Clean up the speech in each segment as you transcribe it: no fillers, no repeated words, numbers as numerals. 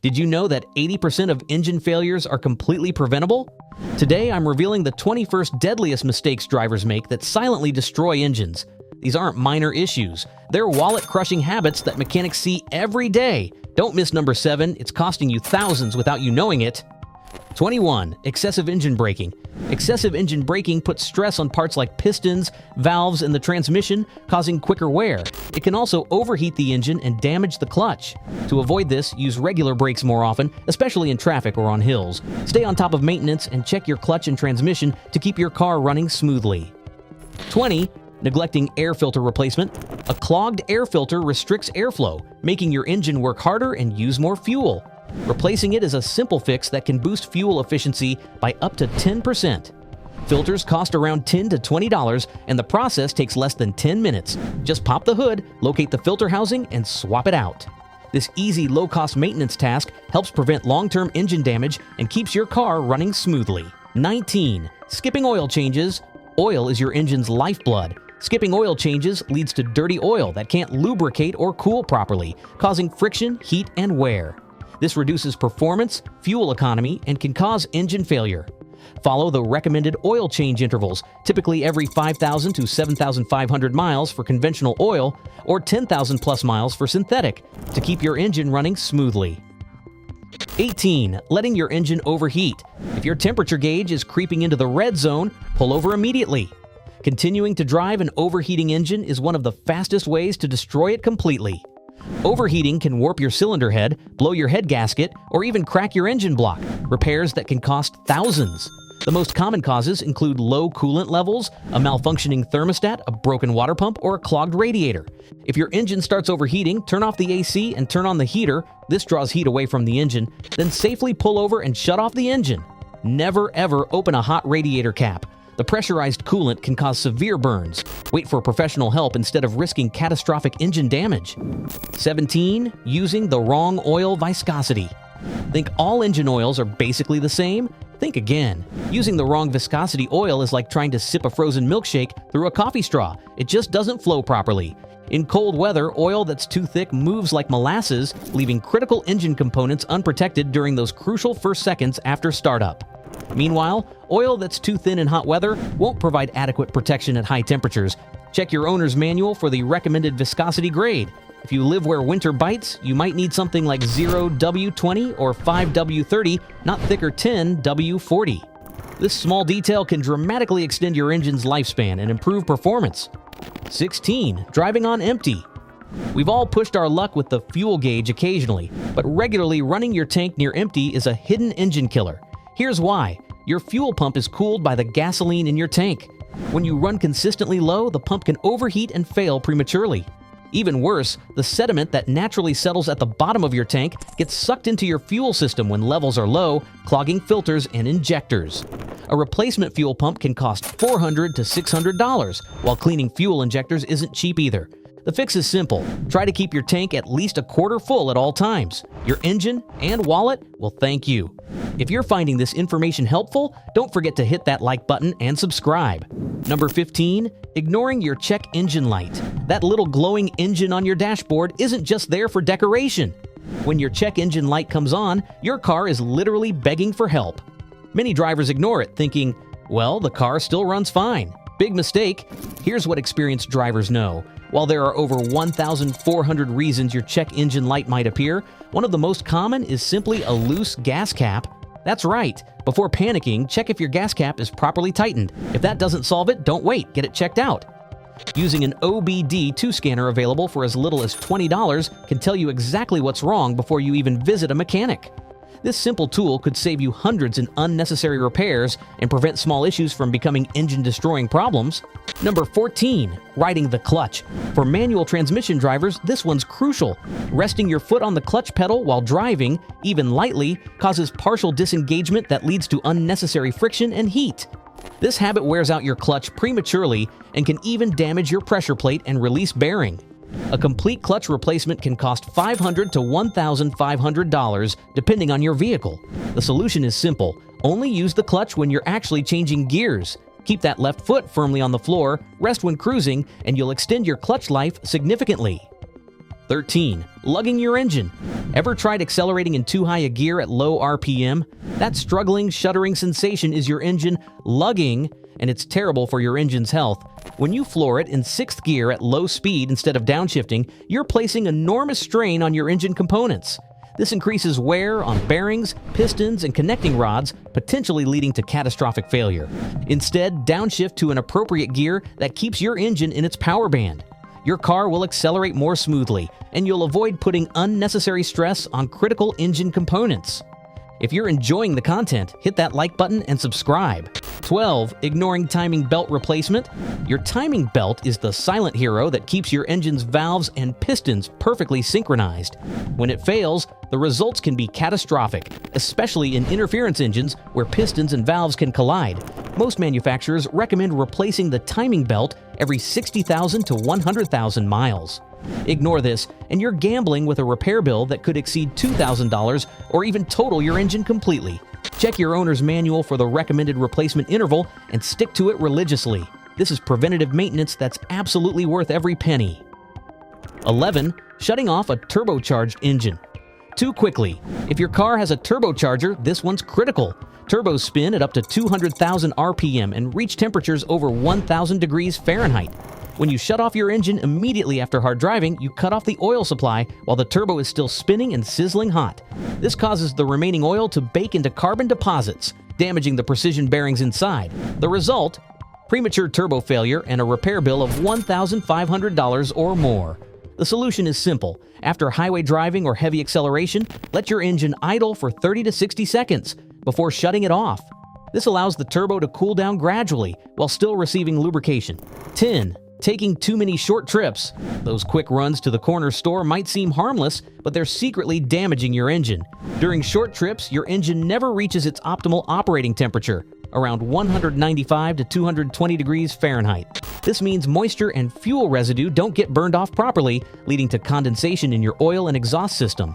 Did you know that 80% of engine failures are completely preventable? Today, I'm revealing the 21st deadliest mistakes drivers make that silently destroy engines. These aren't minor issues. They're wallet-crushing habits that mechanics see every day. Don't miss number 7. It's costing you thousands without you knowing it. 21. Excessive engine braking. Excessive engine braking puts stress on parts like pistons, valves, and the transmission, causing quicker wear. It can also overheat the engine and damage the clutch. To avoid this, use regular brakes more often, especially in traffic or on hills. Stay on top of maintenance and check your clutch and transmission to keep your car running smoothly. 20. Neglecting air filter replacement. A clogged air filter restricts airflow, making your engine work harder and use more fuel. Replacing it is a simple fix that can boost fuel efficiency by up to 10%. Filters cost around $10 to $20, and the process takes less than 10 minutes. Just pop the hood, locate the filter housing, and swap it out. This easy, low-cost maintenance task helps prevent long-term engine damage and keeps your car running smoothly. 19. Skipping oil changes. Oil is your engine's lifeblood. Skipping oil changes leads to dirty oil that can't lubricate or cool properly, causing friction, heat, and wear. This reduces performance, fuel economy, and can cause engine failure. Follow the recommended oil change intervals, typically every 5,000 to 7,500 miles for conventional oil or 10,000 plus miles for synthetic, to keep your engine running smoothly. 18. Letting your engine overheat. If your temperature gauge is creeping into the red zone, pull over immediately. Continuing to drive an overheating engine is one of the fastest ways to destroy it completely. Overheating can warp your cylinder head, blow your head gasket, or even crack your engine block, repairs that can cost thousands. The most common causes include low coolant levels, a malfunctioning thermostat, a broken water pump, or a clogged radiator. If your engine starts overheating, turn off the AC and turn on the heater. This draws heat away from the engine. Then safely pull over and shut off the engine. Never ever open a hot radiator cap. The pressurized coolant can cause severe burns. Wait for professional help instead of risking catastrophic engine damage. 17. Using the wrong oil viscosity. Think all engine oils are basically the same? Think again. Using the wrong viscosity oil is like trying to sip a frozen milkshake through a coffee straw. It just doesn't flow properly. In cold weather, oil that's too thick moves like molasses, leaving critical engine components unprotected during those crucial first seconds after startup. Meanwhile, oil that's too thin in hot weather won't provide adequate protection at high temperatures. Check your owner's manual for the recommended viscosity grade. If you live where winter bites, you might need something like 0W20 or 5W30, not thicker 10W40. This small detail can dramatically extend your engine's lifespan and improve performance. 16. Driving on empty. We've all pushed our luck with the fuel gauge occasionally, but regularly running your tank near empty is a hidden engine killer. Here's why. Your fuel pump is cooled by the gasoline in your tank. When you run consistently low, the pump can overheat and fail prematurely. Even worse, the sediment that naturally settles at the bottom of your tank gets sucked into your fuel system when levels are low, clogging filters and injectors. A replacement fuel pump can cost $400 to $600, while cleaning fuel injectors isn't cheap either. The fix is simple. Try to keep your tank at least a quarter full at all times. Your engine and wallet will thank you. If you're finding this information helpful, don't forget to hit that like button and subscribe. Number 15. Ignoring your check engine light. That little glowing engine on your dashboard isn't just there for decoration. When your check engine light comes on, your car is literally begging for help. Many drivers ignore it, thinking, well, the car still runs fine. Big mistake. Here's what experienced drivers know. While there are over 1,400 reasons your check engine light might appear, one of the most common is simply a loose gas cap. That's right. Before panicking, check if your gas cap is properly tightened. If that doesn't solve it, don't wait. Get it checked out. Using an OBD2 scanner available for as little as $20 can tell you exactly what's wrong before you even visit a mechanic. This simple tool could save you hundreds in unnecessary repairs and prevent small issues from becoming engine-destroying problems. Number 14. Riding the clutch. For manual transmission drivers, this one's crucial. Resting your foot on the clutch pedal while driving, even lightly, causes partial disengagement that leads to unnecessary friction and heat. This habit wears out your clutch prematurely and can even damage your pressure plate and release bearing. A complete clutch replacement can cost $500 to $1,500 depending on your vehicle. The solution is simple. Only use the clutch when you're actually changing gears. Keep that left foot firmly on the floor, rest when cruising, and you'll extend your clutch life significantly. 13. Lugging your engine. Ever tried accelerating in too high a gear at low RPM? That struggling, shuddering sensation is your engine lugging, and it's terrible for your engine's health. When you floor it in 6th gear at low speed instead of downshifting, you're placing enormous strain on your engine components. This increases wear on bearings, pistons, and connecting rods, potentially leading to catastrophic failure. Instead, downshift to an appropriate gear that keeps your engine in its power band. Your car will accelerate more smoothly, and you'll avoid putting unnecessary stress on critical engine components. If you're enjoying the content, hit that like button and subscribe. 12. Ignoring timing belt replacement. Your timing belt is the silent hero that keeps your engine's valves and pistons perfectly synchronized. When it fails, the results can be catastrophic, especially in interference engines where pistons and valves can collide. Most manufacturers recommend replacing the timing belt every 60,000 to 100,000 miles. Ignore this, and you're gambling with a repair bill that could exceed $2,000 or even total your engine completely. Check your owner's manual for the recommended replacement interval and stick to it religiously. This is preventative maintenance that's absolutely worth every penny. 11. Shutting off a turbocharged engine. Too quickly. If your car has a turbocharger, this one's critical. Turbos spin at up to 200,000 RPM and reach temperatures over 1,000 degrees Fahrenheit. When you shut off your engine immediately after hard driving, you cut off the oil supply while the turbo is still spinning and sizzling hot. This causes the remaining oil to bake into carbon deposits, damaging the precision bearings inside. The result? Premature turbo failure and a repair bill of $1,500 or more. The solution is simple. After highway driving or heavy acceleration, let your engine idle for 30 to 60 seconds before shutting it off. This allows the turbo to cool down gradually while still receiving lubrication. 10. Taking too many short trips. Those quick runs to the corner store might seem harmless, but they're secretly damaging your engine. During short trips, your engine never reaches its optimal operating temperature, around 195 to 220 degrees Fahrenheit. This means moisture and fuel residue don't get burned off properly, leading to condensation in your oil and exhaust system.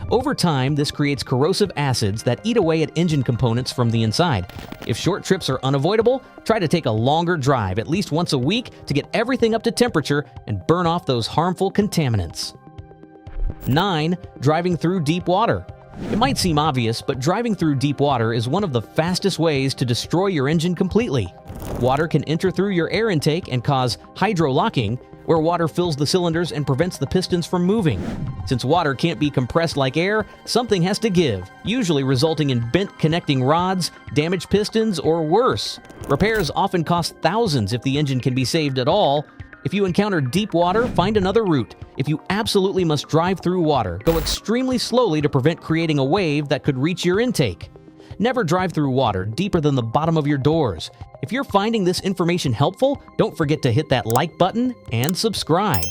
Over time, this creates corrosive acids that eat away at engine components from the inside. If short trips are unavoidable, try to take a longer drive at least once a week to get everything up to temperature and burn off those harmful contaminants. 9. Driving through deep water. It might seem obvious, but driving through deep water is one of the fastest ways to destroy your engine completely. Water can enter through your air intake and cause hydro-locking, where water fills the cylinders and prevents the pistons from moving. Since water can't be compressed like air, something has to give, usually resulting in bent connecting rods, damaged pistons, or worse. Repairs often cost thousands if the engine can be saved at all. If you encounter deep water, find another route. If you absolutely must drive through water, go extremely slowly to prevent creating a wave that could reach your intake. Never drive through water deeper than the bottom of your doors. If you're finding this information helpful, don't forget to hit that like button and subscribe.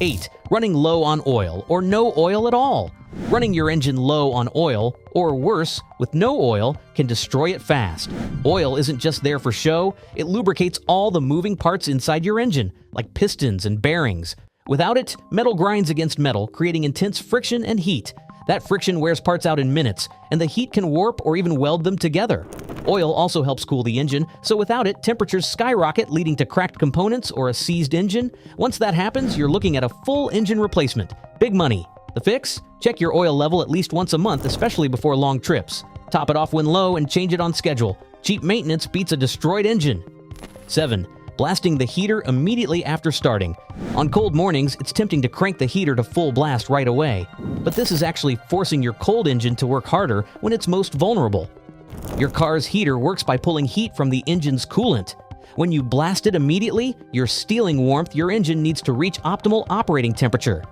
8. Running low on oil or no oil at all. Running your engine low on oil, or worse, with no oil, can destroy it fast. Oil isn't just there for show, it lubricates all the moving parts inside your engine, like pistons and bearings. Without it, metal grinds against metal, creating intense friction and heat. That friction wears parts out in minutes, and the heat can warp or even weld them together. Oil also helps cool the engine, so without it, temperatures skyrocket, leading to cracked components or a seized engine. Once that happens, you're looking at a full engine replacement. Big money. The fix? Check your oil level at least once a month, especially before long trips. Top it off when low and change it on schedule. Cheap maintenance beats a destroyed engine. 7. Blasting the heater immediately after starting. On cold mornings, it's tempting to crank the heater to full blast right away, but this is actually forcing your cold engine to work harder when it's most vulnerable. Your car's heater works by pulling heat from the engine's coolant. When you blast it immediately, you're stealing warmth your engine needs to reach optimal operating temperature.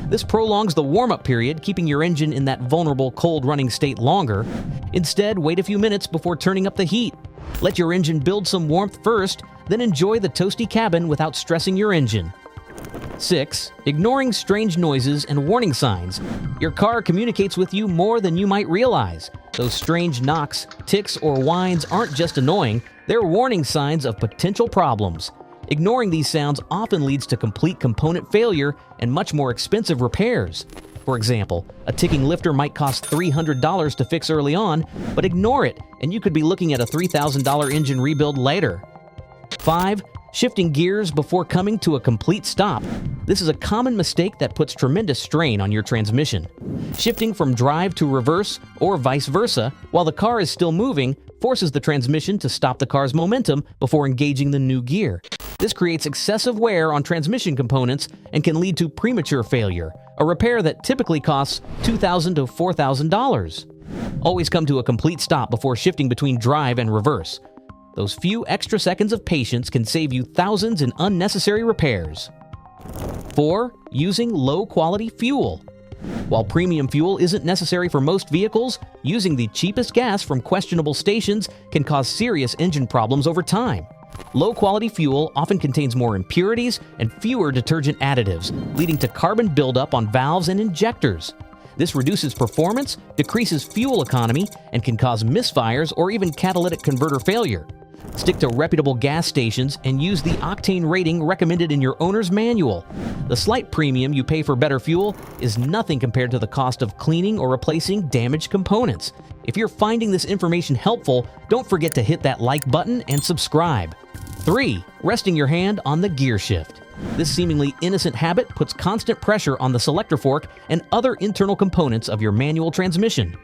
This prolongs the warm-up period, keeping your engine in that vulnerable cold running state longer. Instead, wait a few minutes before turning up the heat. Let your engine build some warmth first, then enjoy the toasty cabin without stressing your engine. 6. Ignoring strange noises and warning signs. Your car communicates with you more than you might realize. Those strange knocks, ticks, or whines aren't just annoying, they're warning signs of potential problems. Ignoring these sounds often leads to complete component failure and much more expensive repairs. For example, a ticking lifter might cost $300 to fix early on, but ignore it, and you could be looking at a $3,000 engine rebuild later. 5. Shifting gears before coming to a complete stop. This is a common mistake that puts tremendous strain on your transmission. Shifting from drive to reverse or vice versa while the car is still moving forces the transmission to stop the car's momentum before engaging the new gear. This creates excessive wear on transmission components and can lead to premature failure, a repair that typically costs $2,000 to $4,000. Always come to a complete stop before shifting between drive and reverse. Those few extra seconds of patience can save you thousands in unnecessary repairs. 4. Using low-quality fuel. While premium fuel isn't necessary for most vehicles, using the cheapest gas from questionable stations can cause serious engine problems over time. Low-quality fuel often contains more impurities and fewer detergent additives, leading to carbon buildup on valves and injectors. This reduces performance, decreases fuel economy, and can cause misfires or even catalytic converter failure. Stick to reputable gas stations and use the octane rating recommended in your owner's manual. The slight premium you pay for better fuel is nothing compared to the cost of cleaning or replacing damaged components. If you're finding this information helpful, don't forget to hit that like button and subscribe. 3. Resting your hand on the gear shift. This seemingly innocent habit puts constant pressure on the selector fork and other internal components of your manual transmission.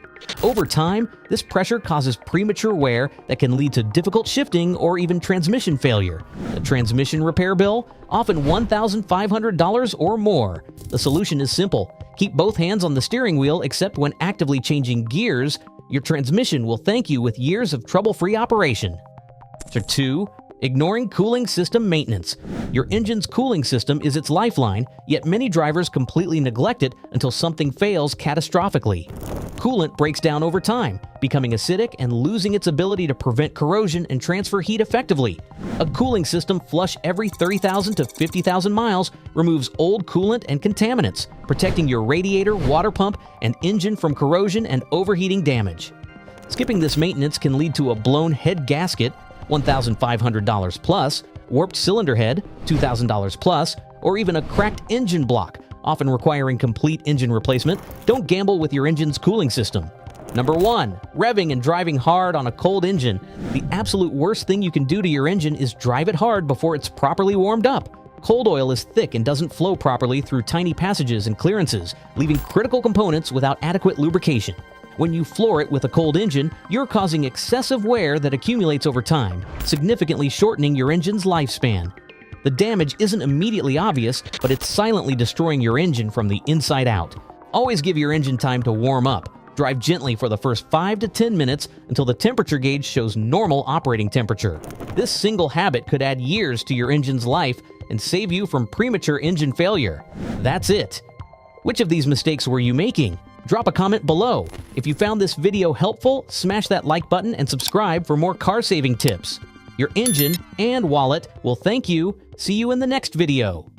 Over time, this pressure causes premature wear that can lead to difficult shifting or even transmission failure. A transmission repair bill? Often $1,500 or more. The solution is simple. Keep both hands on the steering wheel except when actively changing gears. Your transmission will thank you with years of trouble-free operation. 2. Ignoring cooling system maintenance. Your engine's cooling system is its lifeline, yet many drivers completely neglect it until something fails catastrophically. Coolant breaks down over time, becoming acidic and losing its ability to prevent corrosion and transfer heat effectively. A cooling system flush every 30,000 to 50,000 miles removes old coolant and contaminants, protecting your radiator, water pump, and engine from corrosion and overheating damage. Skipping this maintenance can lead to a blown head gasket, $1,500 plus, warped cylinder head, $2,000 plus, or even a cracked engine block, often requiring complete engine replacement. Don't gamble with your engine's cooling system. 1. Revving and driving hard on a cold engine. The absolute worst thing you can do to your engine is drive it hard before it's properly warmed up. Cold oil is thick and doesn't flow properly through tiny passages and clearances, leaving critical components without adequate lubrication. When you floor it with a cold engine, you're causing excessive wear that accumulates over time, significantly shortening your engine's lifespan. The damage isn't immediately obvious, but it's silently destroying your engine from the inside out. Always give your engine time to warm up. Drive gently for the first 5 to 10 minutes until the temperature gauge shows normal operating temperature. This single habit could add years to your engine's life and save you from premature engine failure. That's it. Which of these mistakes were you making? Drop a comment below. If you found this video helpful, smash that like button and subscribe for more car-saving tips. Your engine and wallet will thank you. See you in the next video.